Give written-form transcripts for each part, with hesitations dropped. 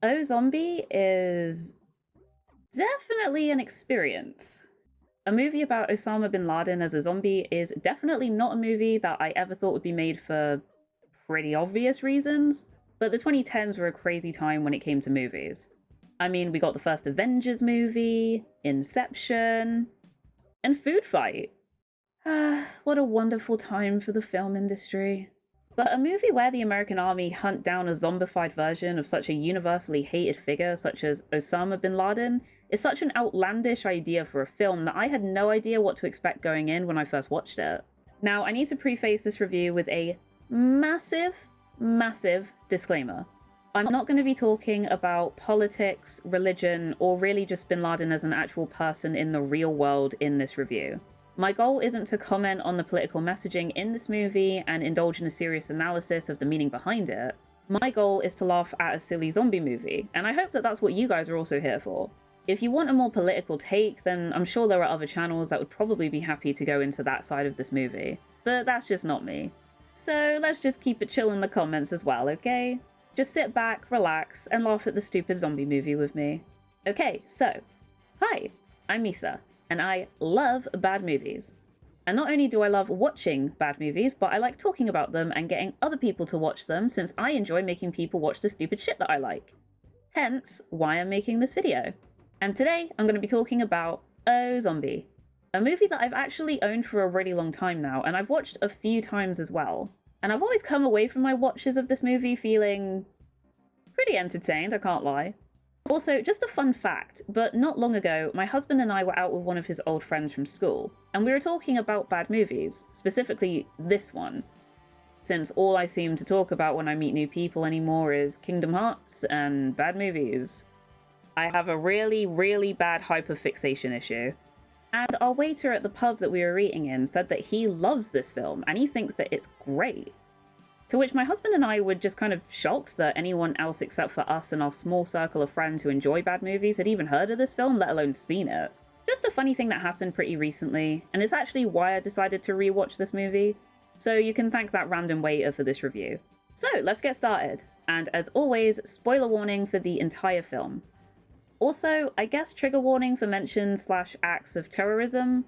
OZombie is definitely an experience. A movie about Osama bin Laden as a zombie is definitely not a movie that I ever thought would be made for pretty obvious reasons, but the 2010s were a crazy time when it came to movies. I mean, we got the first Avengers movie, Inception, and Food Fight. What a wonderful time for the film industry. But a movie where the American army hunt down a zombified version of such a universally hated figure such as Osama bin Laden is such an outlandish idea for a film that I had no idea what to expect going in when I first watched it. Now, I need to preface this review with a massive, massive disclaimer. I'm not going to be talking about politics, religion, or really just bin Laden as an actual person in the real world in this review. My goal isn't to comment on the political messaging in this movie and indulge in a serious analysis of the meaning behind it. My goal is to laugh at a silly zombie movie, and I hope that that's what you guys are also here for. If you want a more political take, then I'm sure there are other channels that would probably be happy to go into that side of this movie, but that's just not me. So let's just keep it chill in the comments as well, okay? Just sit back, relax, and laugh at the stupid zombie movie with me. Okay, so, hi, I'm Misa, and I love bad movies. And not only do I love watching bad movies, but I like talking about them and getting other people to watch them since I enjoy making people watch the stupid shit that I like. Hence, why I'm making this video. And today, I'm going to be talking about OZombie, a movie that I've actually owned for a really long time now, and I've watched a few times as well. And I've always come away from my watches of this movie feeling pretty entertained, I can't lie. Also, just a fun fact, but not long ago, my husband and I were out with one of his old friends from school, and we were talking about bad movies, specifically this one, since all I seem to talk about when I meet new people anymore is Kingdom Hearts and bad movies. I have a really, really bad hyperfixation issue. And our waiter at the pub that we were eating in said that he loves this film and he thinks that it's great. To which my husband and I were just kind of shocked that anyone else except for us and our small circle of friends who enjoy bad movies had even heard of this film, let alone seen it. Just a funny thing that happened pretty recently, and it's actually why I decided to rewatch this movie. So you can thank that random waiter for this review. So let's get started. And as always, spoiler warning for the entire film. Also, I guess trigger warning for mention/acts of terrorism,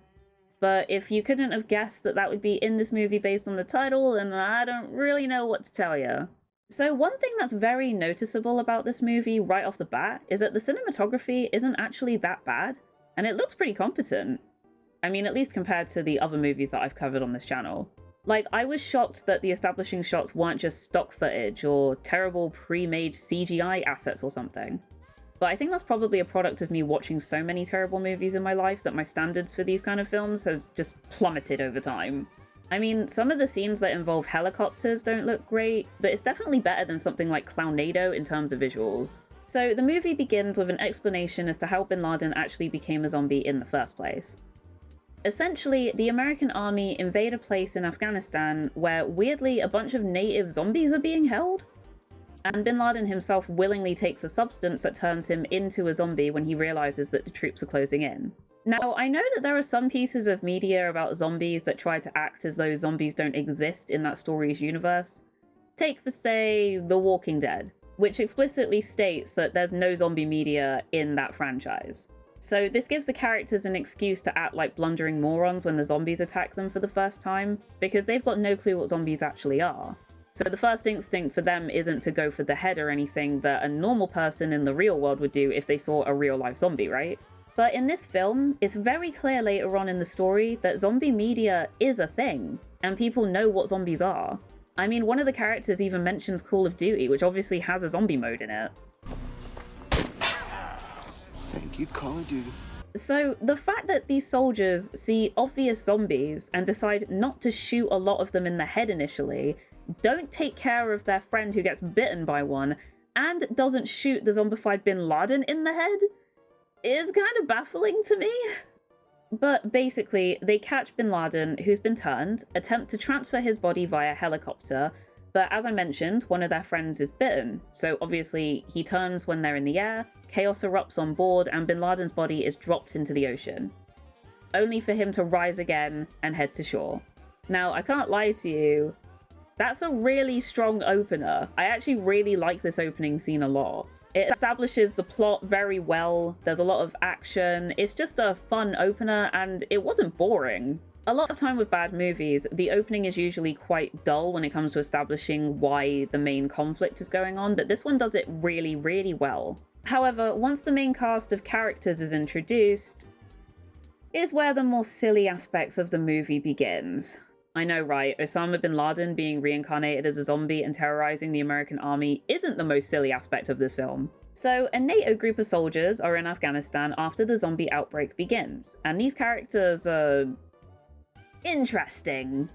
but if you couldn't have guessed that that would be in this movie based on the title, then I don't really know what to tell you. So one thing that's very noticeable about this movie right off the bat is that the cinematography isn't actually that bad, and it looks pretty competent. I mean, at least compared to the other movies that I've covered on this channel. Like, I was shocked that the establishing shots weren't just stock footage or terrible pre-made CGI assets or something. But I think that's probably a product of me watching so many terrible movies in my life that my standards for these kind of films has just plummeted over time. I mean, some of the scenes that involve helicopters don't look great, but it's definitely better than something like Clownado in terms of visuals. So the movie begins with an explanation as to how bin Laden actually became a zombie in the first place. Essentially, the American army invade a place in Afghanistan where, weirdly, a bunch of native zombies are being held. And bin Laden himself willingly takes a substance that turns him into a zombie when he realizes that the troops are closing in. Now, I know that there are some pieces of media about zombies that try to act as though zombies don't exist in that story's universe. Take, for say, The Walking Dead, which explicitly states that there's no zombie media in that franchise. So this gives the characters an excuse to act like blundering morons when the zombies attack them for the first time, because they've got no clue what zombies actually are. So the first instinct for them isn't to go for the head or anything that a normal person in the real world would do if they saw a real-life zombie, right? But in this film, it's very clear later on in the story that zombie media is a thing, and people know what zombies are. I mean, one of the characters even mentions Call of Duty, which obviously has a zombie mode in it. Thank you, Call of Duty. So the fact that these soldiers see obvious zombies and decide not to shoot a lot of them in the head initially, don't take care of their friend who gets bitten by one, and doesn't shoot the zombified bin Laden in the head is kind of baffling to me. But basically, they catch bin Laden, who's been turned, attempt to transfer his body via helicopter, but as I mentioned, one of their friends is bitten, so obviously he turns when they're in the air, chaos erupts on board, and bin Laden's body is dropped into the ocean, only for him to rise again and head to shore. Now, I can't lie to you, that's a really strong opener. I actually really like this opening scene a lot. It establishes the plot very well, there's a lot of action, it's just a fun opener, and it wasn't boring. A lot of time with bad movies, the opening is usually quite dull when it comes to establishing why the main conflict is going on, but this one does it really, really well. However, once the main cast of characters is introduced, is where the more silly aspects of the movie begins. I know, right? Osama bin Laden being reincarnated as a zombie and terrorizing the American army isn't the most silly aspect of this film. So, a NATO group of soldiers are in Afghanistan after the zombie outbreak begins, and these characters are interesting,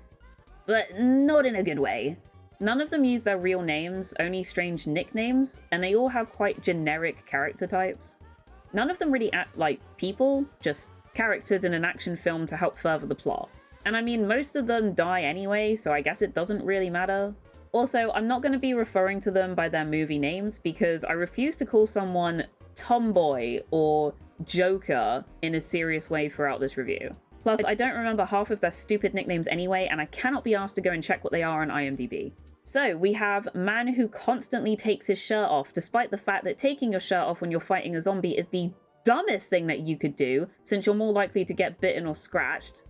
but not in a good way. None of them use their real names, only strange nicknames, and they all have quite generic character types. None of them really act like people, just characters in an action film to help further the plot. And I mean, most of them die anyway, so I guess it doesn't really matter. Also, I'm not going to be referring to them by their movie names because I refuse to call someone Tomboy or Joker in a serious way throughout this review. Plus, I don't remember half of their stupid nicknames anyway, and I cannot be asked to go and check what they are on IMDb. So, we have man who constantly takes his shirt off, despite the fact that taking your shirt off when you're fighting a zombie is the dumbest thing that you could do, since you're more likely to get bitten or scratched.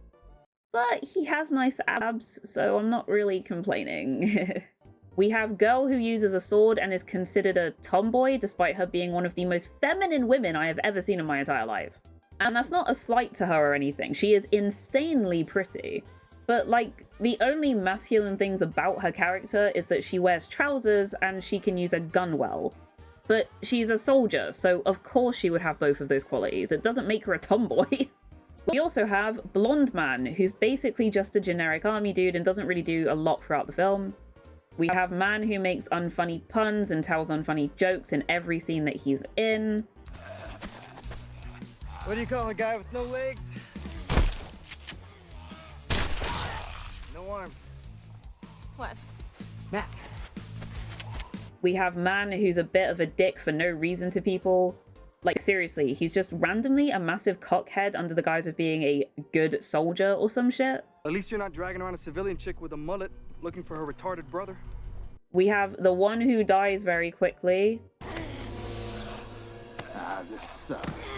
But he has nice abs, so I'm not really complaining. We have girl who uses a sword and is considered a tomboy, despite her being one of the most feminine women I have ever seen in my entire life. And that's not a slight to her or anything, she is insanely pretty. But like, the only masculine things about her character is that she wears trousers and she can use a gun well. But she's a soldier, so of course she would have both of those qualities. It doesn't make her a tomboy. We also have Blonde Man, who's basically just a generic army dude and doesn't really do a lot throughout the film. We have Man who makes unfunny puns and tells unfunny jokes in every scene that he's in. What do you call a guy with no legs? No arms. What? Matt. We have Man who's a bit of a dick for no reason to people. Like, seriously, he's just randomly a massive cockhead under the guise of being a good soldier or some shit. At least you're not dragging around a civilian chick with a mullet looking for her retarded brother. We have the one who dies very quickly. Ah, this sucks.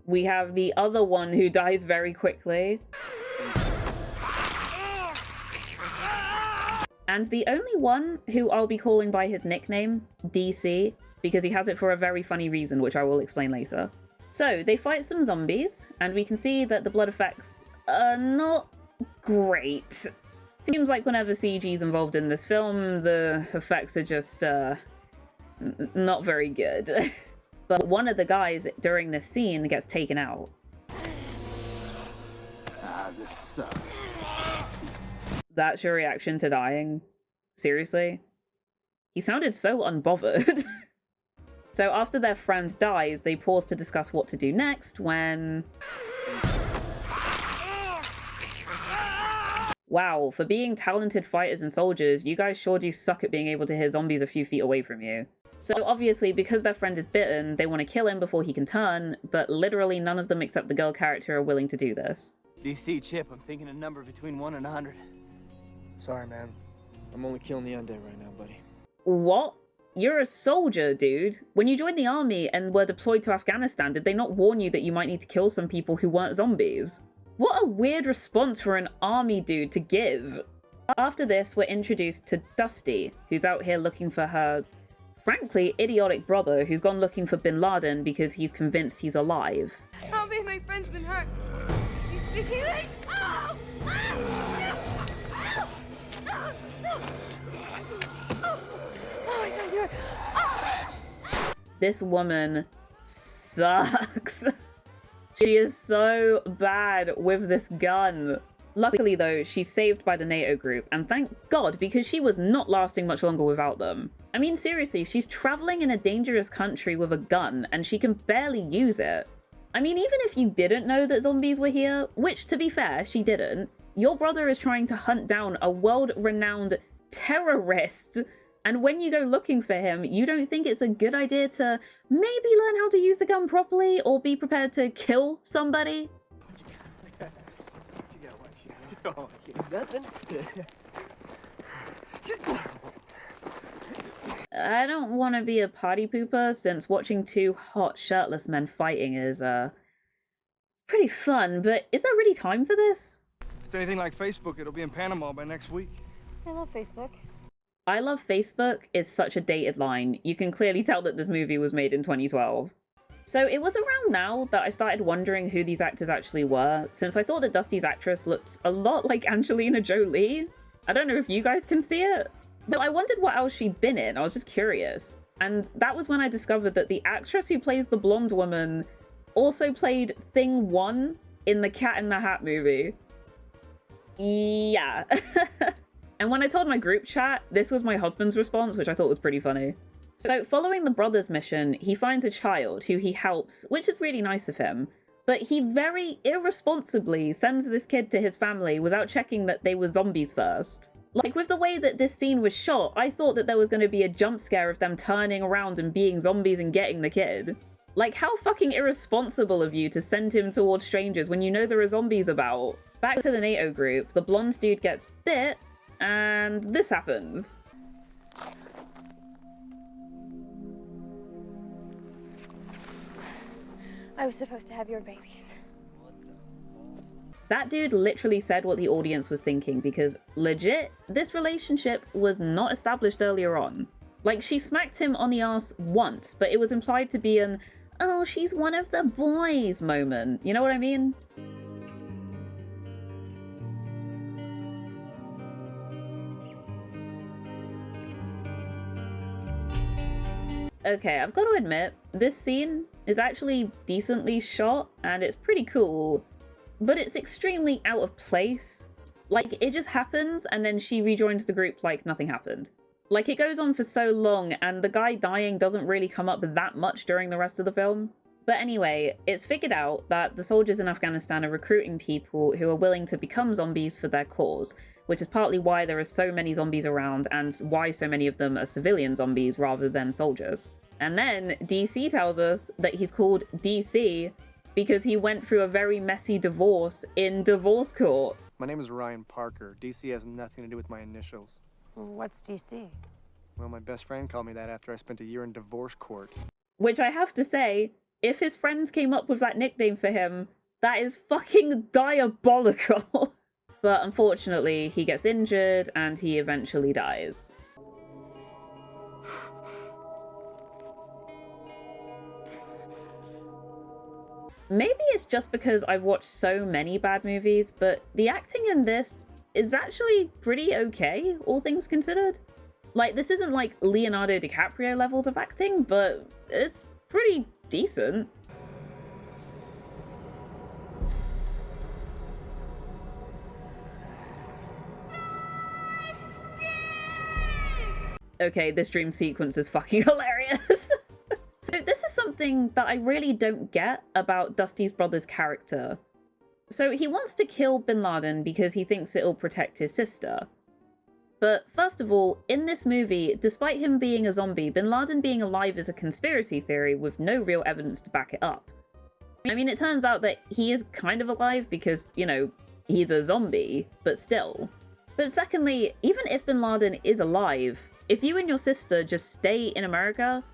We have the other one who dies very quickly. And the only one who I'll be calling by his nickname, DC, because he has it for a very funny reason, which I will explain later. So, they fight some zombies, and we can see that the blood effects are not great. Seems like whenever CG's involved in this film, the effects are just, not very good. But one of the guys during this scene gets taken out. Ah, this sucks. That's your reaction to dying? Seriously? He sounded so unbothered. So after their friend dies, they pause to discuss what to do next when... Wow, for being talented fighters and soldiers, you guys sure do suck at being able to hear zombies a few feet away from you. So obviously, because their friend is bitten, they want to kill him before he can turn, but literally none of them except the girl character are willing to do this. DC Chip, I'm thinking a number between 1 and 100. Sorry, man. I'm only killing the undead right now, buddy. What? You're a soldier, dude. When you joined the army and were deployed to Afghanistan, did they not warn you that you might need to kill some people who weren't zombies? What a weird response for an army dude to give. After this, we're introduced to Dusty, who's out here looking for her, frankly, idiotic brother who's gone looking for Bin Laden because he's convinced he's alive. Help me, my friend's been hurt. He's healing. Oh! I thought you were... This woman sucks. She is so bad with this gun. Luckily though, she's saved by the NATO group, and thank God, because she was not lasting much longer without them. I mean, seriously, she's traveling in a dangerous country with a gun, and she can barely use it. I mean, even if you didn't know that zombies were here, which to be fair, she didn't, your brother is trying to hunt down a world-renowned terrorist, and when you go looking for him, you don't think it's a good idea to maybe learn how to use the gun properly or be prepared to kill somebody? Oh, nothing. I don't want to be a party pooper since watching two hot shirtless men fighting is, it's pretty fun, but is there really time for this? If it's anything like Facebook, it'll be in Panama by next week. I love Facebook. I love Facebook is such a dated line. You can clearly tell that this movie was made in 2012. So it was around now that I started wondering who these actors actually were, since I thought that Dusty's actress looked a lot like Angelina Jolie. I don't know if you guys can see it, but I wondered what else she'd been in. I was just curious. And that was when I discovered that the actress who plays the blonde woman also played Thing 1 in the Cat in the Hat movie. Yeah. And when I told my group chat, this was my husband's response, which I thought was pretty funny. So following the brother's mission, he finds a child who he helps, which is really nice of him, but he very irresponsibly sends this kid to his family without checking that they were zombies first. Like, with the way that this scene was shot, I thought that there was going to be a jump scare of them turning around and being zombies and getting the kid. Like, how fucking irresponsible of you to send him towards strangers when you know there are zombies about. Back to the NATO group, the blonde dude gets bit, and this happens. I was supposed to have your babies. That dude literally said what the audience was thinking, because legit, this relationship was not established earlier on. Like, she smacked him on the ass once, but it was implied to be an, oh, she's one of the boys moment. You know what I mean? Okay, I've got to admit, this scene is actually decently shot and it's pretty cool, but it's extremely out of place. Like, it just happens and then she rejoins the group like nothing happened. Like, it goes on for so long and the guy dying doesn't really come up that much during the rest of the film. But anyway, it's figured out that the soldiers in Afghanistan are recruiting people who are willing to become zombies for their cause, which is partly why there are so many zombies around and why so many of them are civilian zombies rather than soldiers. And then DC tells us that he's called DC because he went through a very messy divorce in divorce court. My name is Ryan Parker. DC has nothing to do with my initials. What's DC? Well, my best friend called me that after I spent a year in divorce court. Which I have to say, if his friends came up with that nickname for him, that is fucking diabolical. But unfortunately, he gets injured and he eventually dies. Maybe it's just because I've watched so many bad movies, but the acting in this is actually pretty okay, all things considered. Like, this isn't like Leonardo DiCaprio levels of acting, but it's pretty decent. Okay, this dream sequence is fucking hilarious. So this is something that I really don't get about Dusty's brother's character. So he wants to kill Bin Laden because he thinks it'll protect his sister. But first of all, in this movie, despite him being a zombie, Bin Laden being alive is a conspiracy theory with no real evidence to back it up. I mean, it turns out that he is kind of alive because, you know, he's a zombie, but still. But secondly, even if Bin Laden is alive, if you and your sister just stay in America,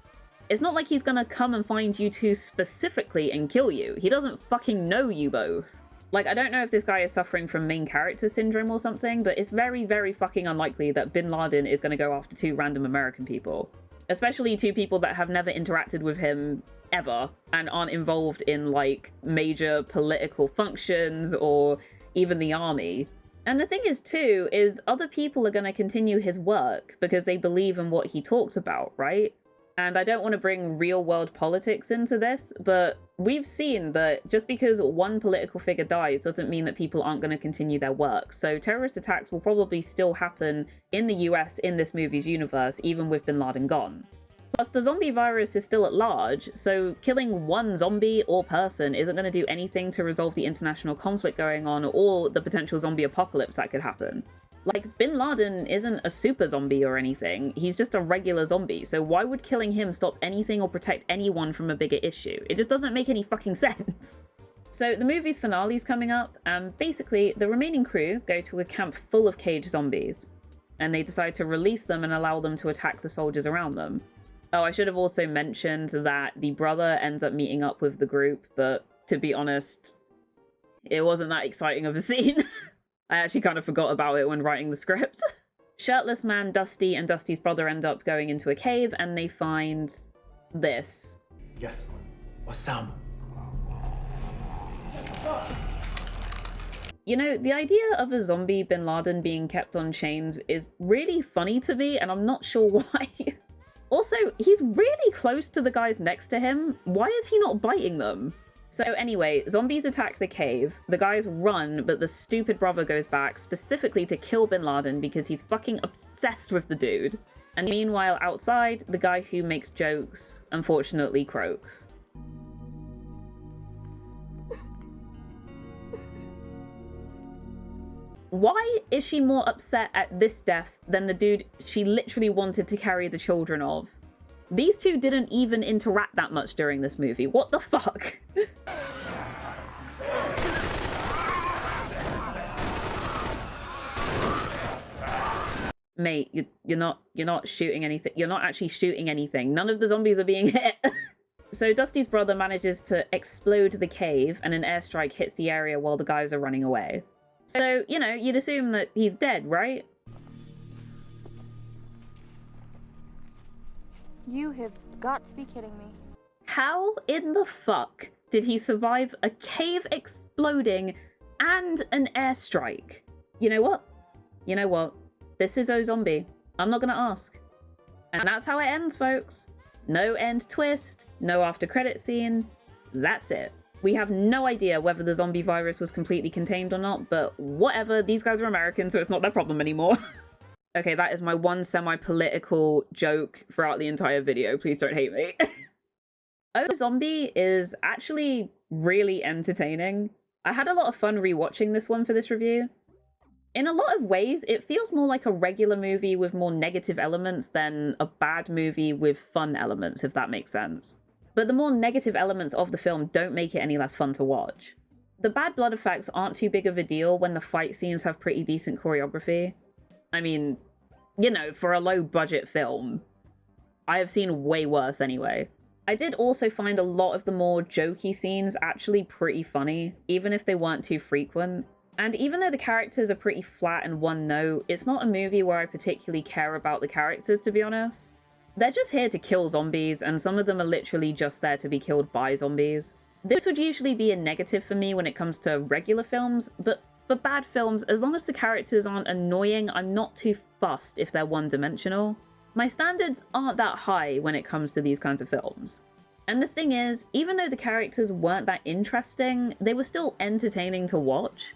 it's not like he's gonna come and find you two specifically and kill you. He doesn't fucking know you both. Like, I don't know if this guy is suffering from main character syndrome or something, but it's very, very fucking unlikely that Bin Laden is gonna go after two random American people. Especially two people that have never interacted with him ever and aren't involved in, like, major political functions or even the army. And the thing is, too, is other people are gonna continue his work because they believe in what he talks about, right? And I don't want to bring real-world politics into this, but we've seen that just because one political figure dies doesn't mean that people aren't going to continue their work. So terrorist attacks will probably still happen in the US in this movie's universe, even with Bin Laden gone. Plus, the zombie virus is still at large, so killing one zombie or person isn't going to do anything to resolve the international conflict going on or the potential zombie apocalypse that could happen. Like, Bin Laden isn't a super zombie or anything, he's just a regular zombie, so why would killing him stop anything or protect anyone from a bigger issue? It just doesn't make any fucking sense. So the movie's finale's coming up, and basically the remaining crew go to a camp full of caged zombies. and they decide to release them and allow them to attack the soldiers around them. Oh, I should have also mentioned that the brother ends up meeting up with the group, but to be honest, it wasn't that exciting of a scene. I actually kind of forgot about it when writing the script. Shirtless man Dusty and Dusty's brother end up going into a cave and they find this. Yes, OZombie. You know, the idea of a zombie bin Laden being kept on chains is really funny to me, and I'm not sure why. Also, he's really close to the guys next to him. Why is he not biting them? So anyway, zombies attack the cave, the guys run, but the stupid brother goes back specifically to kill bin Laden because he's fucking obsessed with the dude. And meanwhile, outside, the guy who makes jokes unfortunately croaks. Why is she more upset at this death than the dude she literally wanted to carry the children of? These two didn't even interact that much during this movie. What the fuck? Mate, you're not shooting anything. You're not actually shooting anything. None of the zombies are being hit. So Dusty's brother manages to explode the cave and an airstrike hits the area while the guys are running away. So, you know, you'd assume that he's dead, right? You have got to be kidding me. How in the fuck did he survive a cave exploding and an airstrike? You know what? You know what? This is OZombie. I'm not gonna ask. And that's how it ends, folks. No end twist, no after credit scene. That's it. We have no idea whether the zombie virus was completely contained or not, but whatever, these guys are American, so it's not their problem anymore. Okay, that is my one semi-political joke throughout the entire video. Please don't hate me. OZombie is actually really entertaining. I had a lot of fun rewatching this one for this review. In a lot of ways, it feels more like a regular movie with more negative elements than a bad movie with fun elements, if that makes sense. But the more negative elements of the film don't make it any less fun to watch. The bad blood effects aren't too big of a deal when the fight scenes have pretty decent choreography. I mean, you know, for a low-budget film, I have seen way worse anyway. I did also find a lot of the more jokey scenes actually pretty funny, even if they weren't too frequent. And even though the characters are pretty flat and one note, it's not a movie where I particularly care about the characters, to be honest. They're just here to kill zombies, and some of them are literally just there to be killed by zombies. This would usually be a negative for me when it comes to regular films, but for bad films, as long as the characters aren't annoying, I'm not too fussed if they're one-dimensional. My standards aren't that high when it comes to these kinds of films. And the thing is, even though the characters weren't that interesting, they were still entertaining to watch.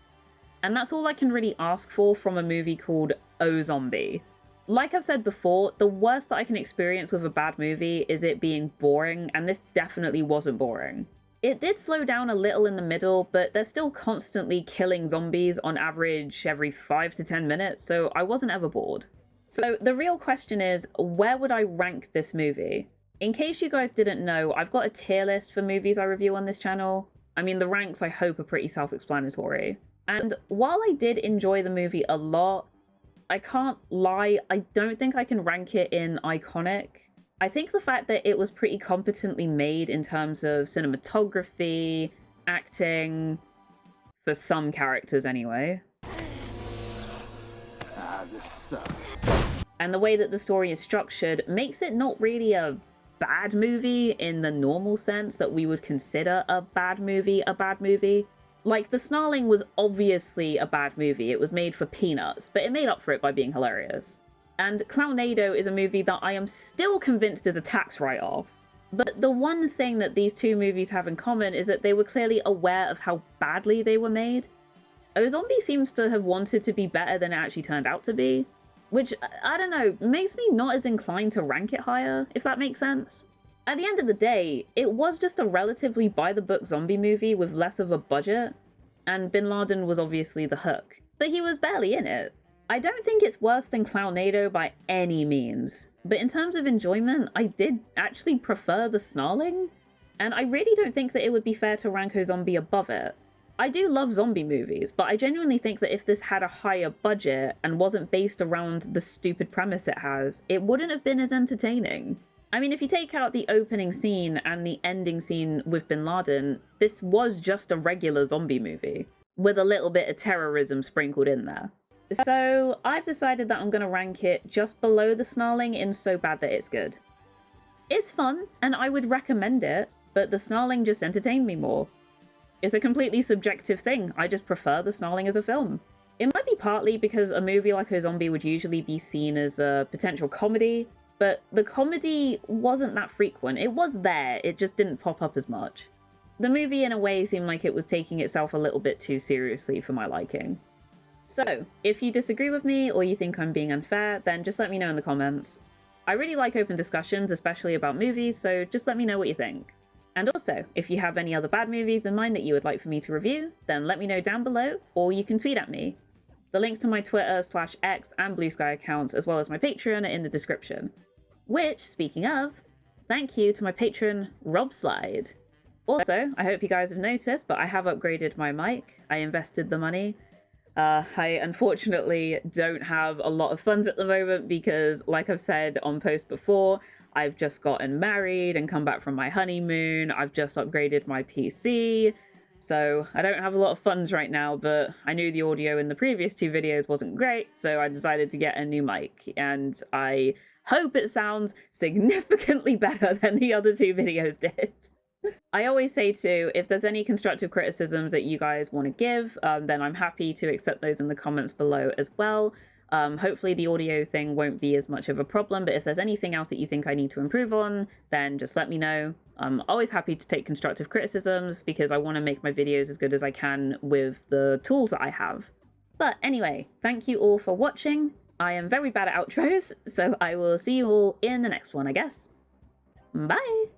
And that's all I can really ask for from a movie called OZombie. Like I've said before, the worst that I can experience with a bad movie is it being boring, and this definitely wasn't boring. It did slow down a little in the middle, but they're still constantly killing zombies on average every 5 to 10 minutes, so I wasn't ever bored. So the real question is, where would I rank this movie? In case you guys didn't know, I've got a tier list for movies I review on this channel. I mean, the ranks I hope are pretty self-explanatory. And while I did enjoy the movie a lot, I can't lie, I don't think I can rank it in iconic. I think the fact that it was pretty competently made in terms of cinematography, acting, for some characters anyway. This sucks. And the way that the story is structured makes it not really a bad movie in the normal sense that we would consider a bad movie a bad movie. Like, The Snarling was obviously a bad movie. It was made for peanuts, but it made up for it by being hilarious. And Clownado is a movie that I am still convinced is a tax write-off. But the one thing that these two movies have in common is that they were clearly aware of how badly they were made. OZombie seems to have wanted to be better than it actually turned out to be, which, I don't know, makes me not as inclined to rank it higher, if that makes sense. At the end of the day, it was just a relatively by-the-book zombie movie with less of a budget, and Bin Laden was obviously the hook, but he was barely in it. I don't think it's worse than Clownado by any means, but in terms of enjoyment, I did actually prefer The Snarling, and I really don't think that it would be fair to rank OZombie above it. I do love zombie movies, but I genuinely think that if this had a higher budget and wasn't based around the stupid premise it has, it wouldn't have been as entertaining. I mean, if you take out the opening scene and the ending scene with Bin Laden, this was just a regular zombie movie, with a little bit of terrorism sprinkled in there. So I've decided that I'm going to rank it just below the Snarling in so bad that it's good. It's fun, and I would recommend it, but the Snarling just entertained me more. It's a completely subjective thing. I just prefer the Snarling as a film. It might be partly because a movie like OZombie would usually be seen as a potential comedy, but the comedy wasn't that frequent. It was there, it just didn't pop up as much. The movie in a way seemed like it was taking itself a little bit too seriously for my liking. So, if you disagree with me or you think I'm being unfair, then just let me know in the comments. I really like open discussions, especially about movies, so just let me know what you think. And also, if you have any other bad movies in mind that you would like for me to review, then let me know down below, or you can tweet at me. The link to my Twitter/X and Blue Sky accounts, as well as my Patreon, are in the description. Which, speaking of, thank you to my patron, Rob Slide. Also, I hope you guys have noticed, but I have upgraded my mic. I invested the money. I unfortunately don't have a lot of funds at the moment because, like I've said on post before, I've just gotten married and come back from my honeymoon. I've just upgraded my PC. So I don't have a lot of funds right now, but I knew the audio in the previous two videos wasn't great, so I decided to get a new mic. And I hope it sounds significantly better than the other two videos did. I always say too, if there's any constructive criticisms that you guys want to give, then I'm happy to accept those in the comments below as well. Hopefully the audio thing won't be as much of a problem, but if there's anything else that you think I need to improve on, then just let me know. I'm always happy to take constructive criticisms because I want to make my videos as good as I can with the tools that I have. But anyway, thank you all for watching. I am very bad at outros, so I will see you all in the next one, I guess. Bye!